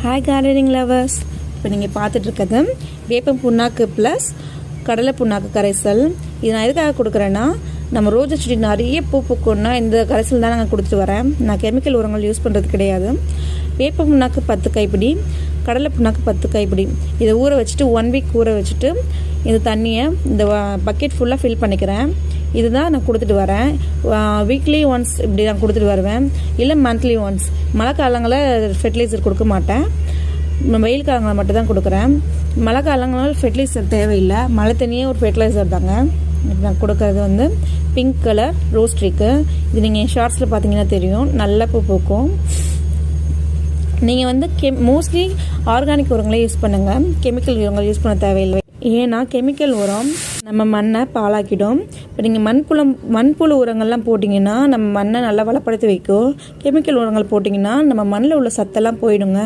Hi gardening lovers. இப்போ நீங்கள் பார்த்துட்ருக்கிறது வேப்பம் புண்ணாக்கு ப்ளஸ் கடலை புண்ணாக்கு கரைசல். இது நான் எதுக்காக கொடுக்குறேன்னா, நம்ம ரோஜா செடி நிறைய பூ பூக்கணுன்னா இந்த கரைசல் தான் நாங்கள் கொடுத்துட்டு வரேன். நான் கெமிக்கல் உரங்கள் யூஸ் பண்ணுறது கிடையாது. வேப்ப புண்ணாக்கு 10 கைப்பிடி, கடலை புண்ணாக்கு 10 கைப்பிடி. இதை ஊற வச்சுட்டு 1 வீக் ஊற வச்சுட்டு இந்த தண்ணியை இந்த பக்கெட் ஃபுல்லாக ஃபில் பண்ணிக்கிறேன். இதுதான் நான் கொடுத்துட்டு வரேன். வீக்லி ஒன்ஸ் இப்படி நான் கொடுத்துட்டு வருவேன், இல்லை மந்த்லி ஒன்ஸ். மழை காலங்களில் ஃபெர்டிலைசர் கொடுக்க மாட்டேன், வெயில் காலங்களில் மட்டும் தான் கொடுக்குறேன். மழை காலங்களில் ஃபெர்டிலைசர் தேவையில்லை, மழை தண்ணியே ஒரு ஃபெர்டிலைசர் தாங்க. நான் கொடுக்கறது பிங்க் கலர் ரோஸ் ட்ரீக்கு. இது நீங்கள் ஷார்ட்ஸில் பார்த்தீங்கன்னா தெரியும், நல்ல பூ பூக்கும். நீங்கள் மோஸ்ட்லி ஆர்கானிக் உரங்களே யூஸ் பண்ணுங்கள், கெமிக்கல் உரங்கள் யூஸ் பண்ண தேவையில்லை. ஏன்னா கெமிக்கல் உரம் நம்ம மண்ணை பாழாக்கிடும். இப்போ நீங்கள் மண்புழு உரங்கள்லாம் போட்டிங்கன்னா நம்ம மண்ணை நல்லா வளப்படுத்தி வைக்கும். கெமிக்கல் உரங்கள் போட்டிங்கன்னா நம்ம மண்ணில் உள்ள சத்தெல்லாம் போயிடுங்க.